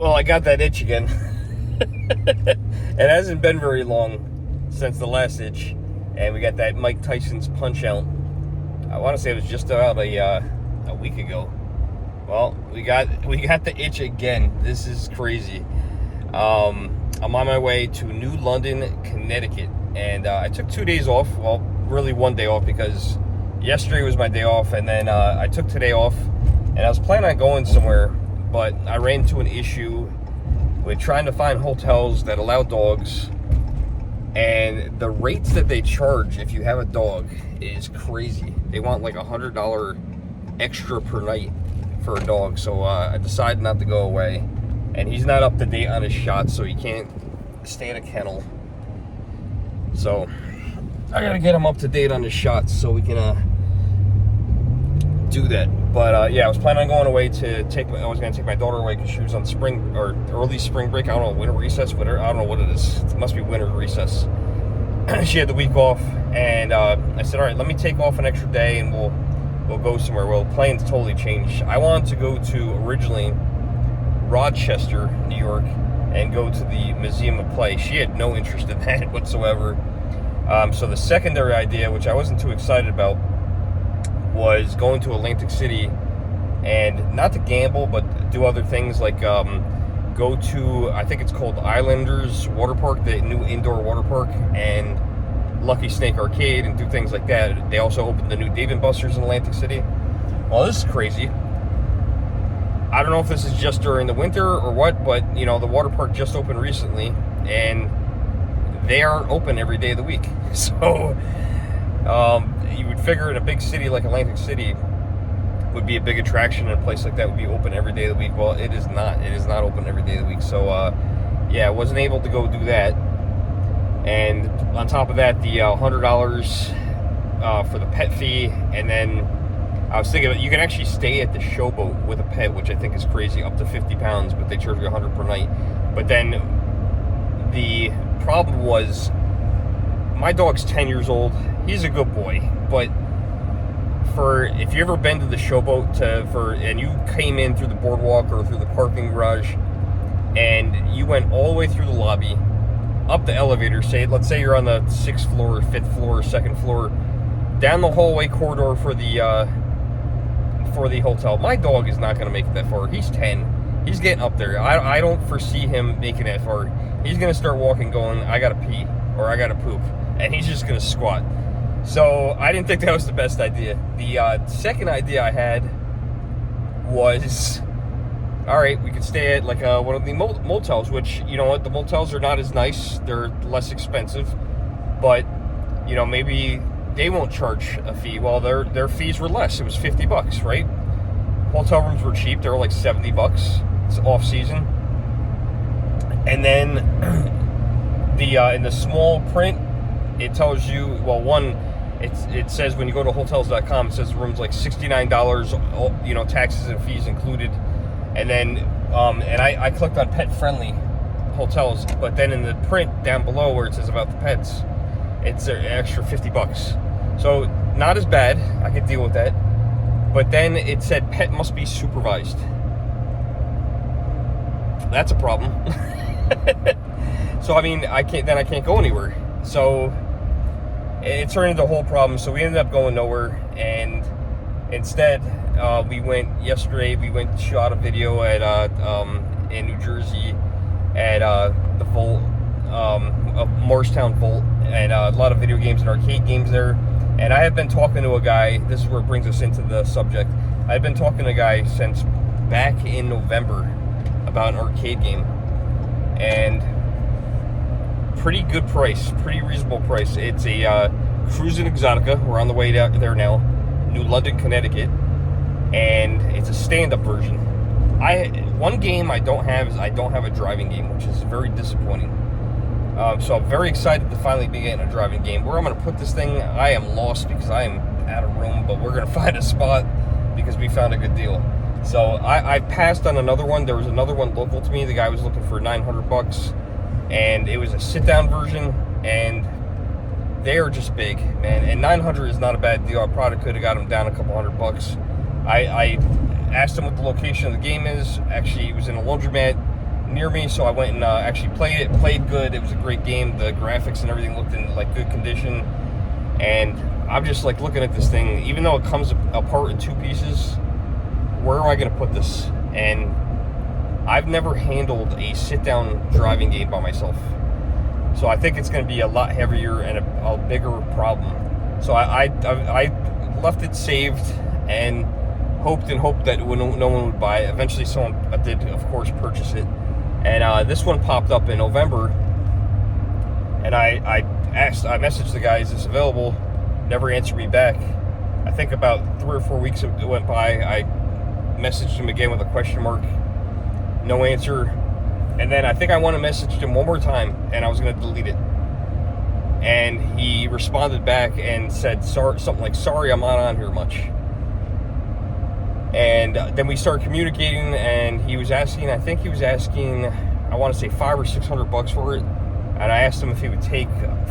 Well, I got that itch again. It hasn't been very long since the last itch, and we got that Mike Tyson's Punch Out. I want to say it was just about a week ago. Well, we got the itch again. This is crazy. I'm on my way to New London, Connecticut, and I took 2 days off. Well, really 1 day off because yesterday was my day off, and then I took today off, and I was planning on going somewhere, but I ran into an issue with trying to find hotels that allow dogs, and the rates that they charge if you have a dog is crazy. They want like $100 extra per night for a dog, so I decided not to go away. And he's not up to date on his shots, so he can't stay in a kennel. So I gotta get him up to date on his shots so we can do that. But yeah, I was planning on going away I was gonna take my daughter away because she was on spring or early spring break. I don't know, winter recess, whatever. I don't know what it is. It must be winter recess. She had the week off, and I said, all right, let me take off an extra day and we'll go somewhere. Well, plans totally changed. I wanted to go to originally Rochester, New York, and go to the Museum of Play. She had no interest in that whatsoever. So the secondary idea, which I wasn't too excited about, was going to Atlantic City and not to gamble, but do other things like go to, I think it's called Islanders Water Park, the new indoor water park, and Lucky Snake Arcade, and do things like that. They also opened the new Dave & Buster's in Atlantic City. Well, this is crazy. I don't know if this is just during the winter or what, but you know, the water park just opened recently, and they aren't open every day of the week. So you would figure in a big city like Atlantic City would be a big attraction, and a place like that would be open every day of the week. Well, it is not. It is not open every day of the week. So yeah, I wasn't able to go do that. And on top of that, the $100 for the pet fee, and then I was thinking you can actually stay at the showboat with a pet, which I think is crazy, up to 50 pounds, but they charge you $100 per night. But then the problem was, my dog's 10 years old. He's a good boy, but if you ever been to the showboat and you came in through the boardwalk or through the parking garage, and you went all the way through the lobby, up the elevator, let's say you're on the 6th floor, 5th floor, 2nd floor, down the hallway corridor for the hotel. My dog is not going to make it that far. He's 10. He's getting up there. I don't foresee him making that far. He's going to start walking going, I got to pee or I got to poop. And he's just going to squat. So I didn't think that was the best idea. The second idea I had was, all right, we could stay at like one of the motels, which, you know what, the motels are not as nice. They're less expensive. But, you know, maybe they won't charge a fee. Well, their fees were less. It was $50, right? Hotel rooms were cheap. They were like $70. It's off season. And then in the small print, it tells you, well, one, it says when you go to hotels.com, it says the room's like $69, you know, taxes and fees included. And then and I clicked on pet friendly hotels, but then in the print down below where it says about the pets, it's an extra $50. So not as bad. I could deal with that. But then it said pet must be supervised. That's a problem. So I mean, I can't go anywhere. So it turned into a whole problem. So we ended up going nowhere, and instead we shot a video at in New Jersey at the Volt, Morristown Volt, and a lot of video games and arcade games there. And I have been talking to a guy, this is where it brings us into the subject. I've been talking to a guy since back in November about an arcade game. And pretty good price, pretty reasonable price. It's a Cruisin' Exotica. We're on the way there now. New London, Connecticut. And it's a stand-up version. One game I don't have is I don't have a driving game, which is very disappointing. So I'm very excited to finally be getting a driving game. Where I'm going to put this thing, I am lost because I am out of room, but we're going to find a spot because we found a good deal. So I passed on another one. There was another one local to me. The guy was looking for $900, and it was a sit-down version, and they are just big, man. And $900 is not a bad deal. I probably could have got them down a couple $100. I asked him what the location of the game is. Actually, it was in a laundromat near me, so I went and actually played it. Played good. It was a great game. The graphics and everything looked in like good condition. And I'm just like looking at this thing, even though it comes apart in 2 pieces, where am I going to put this? And I've never handled a sit-down driving game by myself. So I think it's going to be a lot heavier and a bigger problem. So I left it saved and hoped that no one would buy it. Eventually someone did, of course, purchase it. And this one popped up in November. And I messaged the guy, is this available? Never answered me back. I think about 3 or 4 weeks it went by. I messaged him again with a question mark. No answer. And then I think I want to message him one more time, and I was going to delete it. And he responded back and said something like, sorry, I'm not on here much. And then we started communicating, and he was asking, I want to say $500 or $600 for it. And I asked him if he would take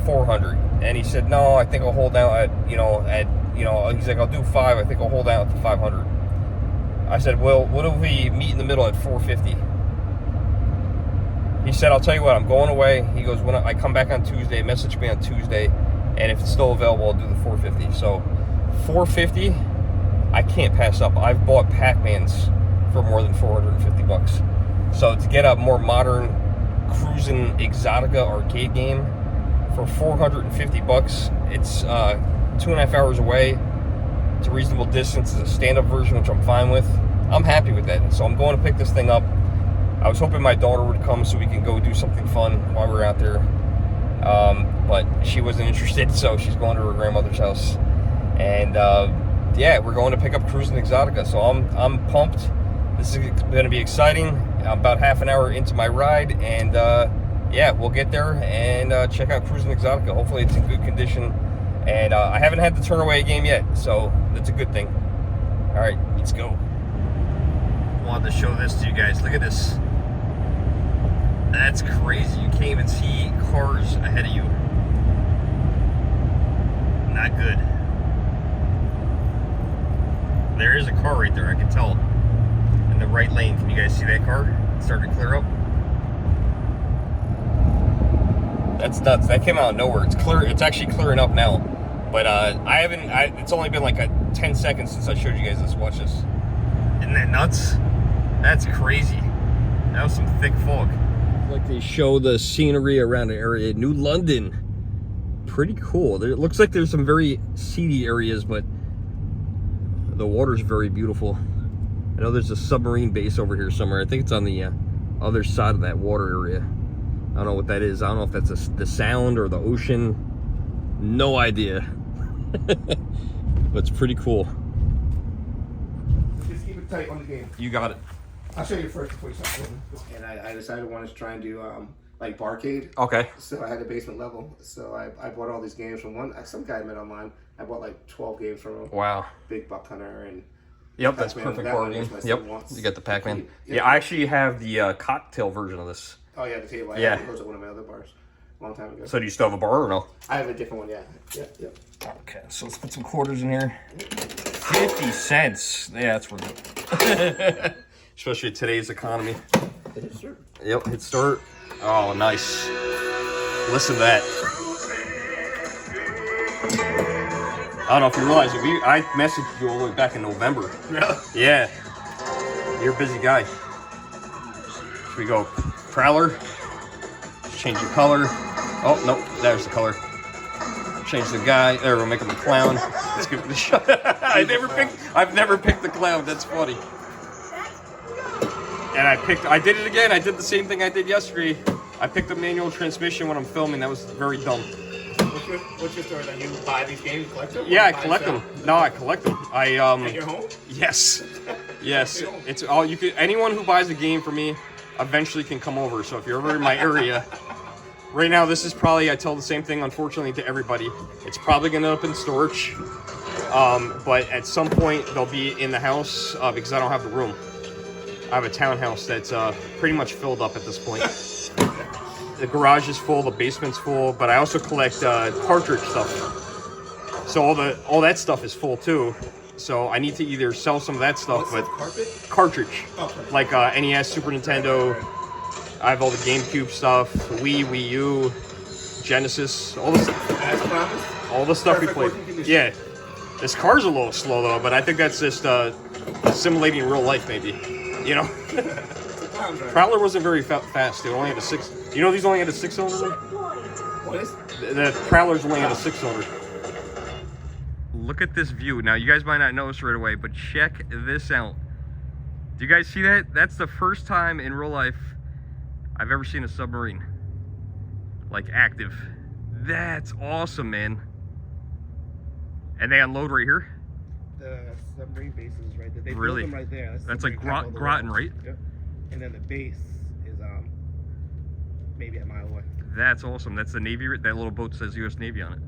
400, and he said, no, I think I'll hold out at, he's like, I'll do 5. I think I'll hold out at the 500. I said, well, what if we meet in the middle at 450? He said, I'll tell you what, I'm going away. He goes, when I come back on Tuesday, message me on Tuesday, and if it's still available, I'll do the 450. So 450, I can't pass up. I've bought Pac-Mans for more than $450. So to get a more modern cruising Exotica arcade game for $450, it's 2.5 hours away. It's a reasonable distance. It's a stand-up version, which I'm fine with. I'm happy with that. So I'm going to pick this thing up. I was hoping my daughter would come so we can go do something fun while we're out there. But she wasn't interested, so she's going to her grandmother's house. And yeah, we're going to pick up Cruising Exotica. So I'm pumped. This is going to be exciting. I'm about half an hour into my ride, and yeah, we'll get there and check out Cruising Exotica. Hopefully it's in good condition. And I haven't had the turn away game yet, so that's a good thing. All right, let's go. Wanted to show this to you guys. Look at this. That's crazy. You can't even see cars ahead of you. Not good. There is a car right there, I can tell. In the right lane. Can you guys see that car? It's starting to clear up. That's nuts. That came out of nowhere. It's clear. It's actually clearing up now. But it's only been like 10 seconds since I showed you guys this. Watch this. Isn't that nuts? That's crazy. That was some thick fog. Like they show the scenery around the area. New London. Pretty cool. It looks like there's some very seedy areas, but the water's very beautiful. I know there's a submarine base over here somewhere. I think it's on the other side of that water area. I don't know what that is. I don't know if that's the sound or the ocean. No idea. But it's pretty cool. Just keep it tight on the game. You got it. I'll show you first before you start. And I decided I wanted to try and do like barcade. Okay. So I had a basement level. So I bought all these games from some guy I met online. I bought like 12 games from him. Wow. Big Buck Hunter and. Yep, that's perfect board game. Yep, you got the Pac-Man. Yeah, I actually have the cocktail version of this. Oh yeah, the table. Yeah. It was at one of my other bars a long time ago. So do you still have a bar or no? I have a different one, yeah. Yeah. Okay, so let's put some quarters in here. 50 cents. Yeah, that's worth it. Especially today's economy. Hit start. Yep, hit start. Oh, nice. Listen to that. I don't know if you realize it. I messaged you all the way back in November. Really? Yeah. You're a busy guy. Should we go Prowler? Just change the color. Oh, no, there's the color. Change the guy. There, we'll make him a clown. Let's give it a shot. I've never picked the clown. That's funny. And I did it again. I did the same thing I did yesterday. I picked a manual transmission when I'm filming. That was very dumb. What's your story? Then you buy these games, collect them? Yeah, I collect them. No, I collect them. At your home? Yes. Yes. It's all you could. Anyone who buys a game for me eventually can come over. So if you're ever in my area, right now this is probably, I tell the same thing unfortunately to everybody. It's probably gonna end up in storage. But at some point they'll be in the house because I don't have the room. I have a townhouse that's pretty much filled up at this point. The garage is full, the basement's full, but I also collect cartridge stuff. So all that stuff is full too. So I need to either sell some of that stuff, What's but carpet? cartridge, Okay. like NES, Super Nintendo, I have all the GameCube stuff, Wii U, Genesis, all this. As promised. All the stuff we Perfect played. working condition. Yeah. This car's a little slow though, but I think that's just simulating real life maybe. You know? Prowler wasn't very fast. It only had a 6. You know these only had a 6-cylinder? What is? The Prowlers only had a 6-cylinder. Look at this view. Now you guys might not notice right away, but check this out. Do you guys see that? That's the first time in real life I've ever seen a submarine. Like active. That's awesome, man. And they unload right here? The submarine base is right there. They Really? build them right there. That's like Groton, right? Yep. And then the base is maybe a mile away. That's awesome. That's the Navy. That little boat says U.S. Navy on it.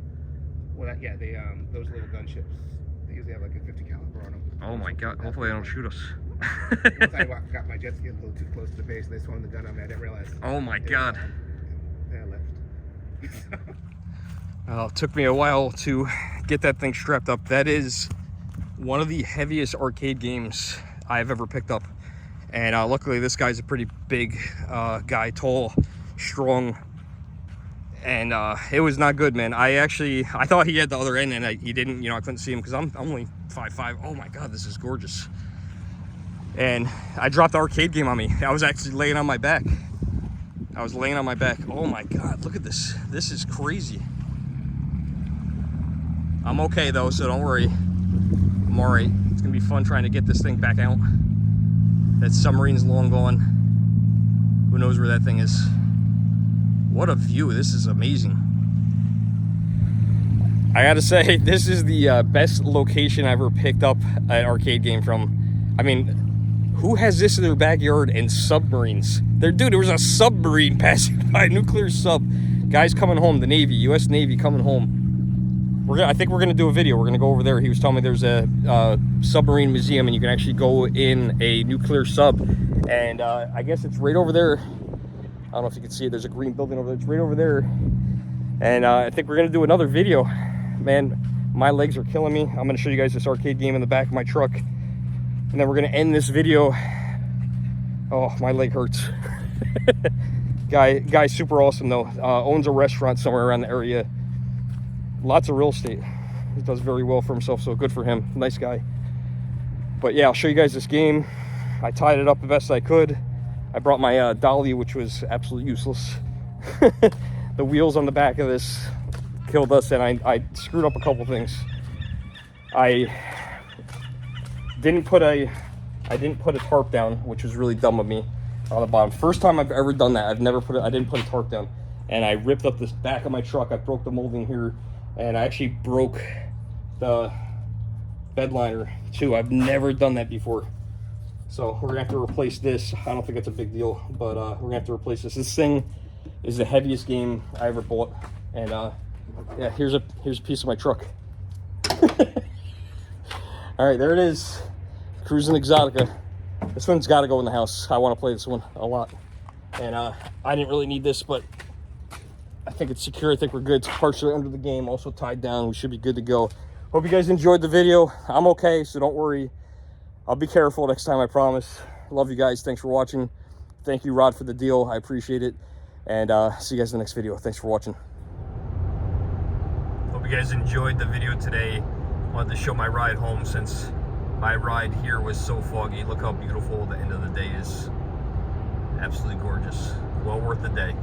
Well, yeah, they those little gunships. They usually have like a 50 caliber on them. Oh my God! Hopefully they don't shoot us. Once I got my jet ski a little too close to the base, and they swung the gun on me. I didn't realize. Oh my God! Then I left. Well, it took me a while to get that thing strapped up. That is one of the heaviest arcade games I've ever picked up. And luckily this guy's a pretty big guy, tall, strong. And it was not good, man. I thought he had the other end and he didn't, you know, I couldn't see him because I'm only 5'5". Oh my God, this is gorgeous. And I dropped the arcade game on me. I was actually laying on my back. Oh my God, look at this. This is crazy. I'm okay though, so don't worry. I'm all right. It's gonna be fun trying to get this thing back out. That submarine's long gone. Who knows where that thing is? What a view. This is amazing. I gotta say, this is the best location I ever picked up an arcade game from. I mean, who has this in their backyard and submarines? Dude, there was a submarine passing by, a nuclear sub. Guys coming home, the Navy, U.S. Navy coming home. I think we're gonna do a video. We're gonna go over there. He was telling me there's a submarine museum and you can actually go in a nuclear sub. And I guess it's right over there. I don't know if you can see it. There's a green building over there. It's right over there. And I think we're gonna do another video. Man, my legs are killing me. I'm gonna show you guys this arcade game in the back of my truck. And then we're gonna end this video. Oh, my leg hurts. Guy's super awesome though. Owns a restaurant somewhere around the area. Lots of real estate. He does very well for himself, so good for him. Nice guy. But yeah, I'll show you guys this game. I tied it up the best I could. I brought my dolly, which was absolutely useless. The wheels on the back of this killed us, and I screwed up a couple things. I didn't put a tarp down, which was really dumb of me, on the bottom. First time I've ever done that. I didn't put a tarp down, and I ripped up this back of my truck. I broke the molding here, and I actually broke the bed liner too. I've never done that before, so we're gonna have to replace this. I don't think it's a big deal, but we're gonna have to replace this. This thing is the heaviest game I ever bought, and yeah, here's a piece of my truck. All right, there it is. Cruising Exotica. This one's got to go in the house. I want to play this one a lot, and I didn't really need this, but I think it's secure. I think we're good. It's partially under the game, also tied down. We should be good to go. Hope you guys enjoyed the video. I'm okay, so don't worry. I'll be careful next time, I promise. Love you guys. Thanks for watching. Thank you, Rod, for the deal. I appreciate it, and see you guys in the next video. Thanks for watching. Hope you guys enjoyed the video today. Wanted to show my ride home since my ride here was so foggy. Look how beautiful the end of the day is. Absolutely gorgeous. Well worth the day.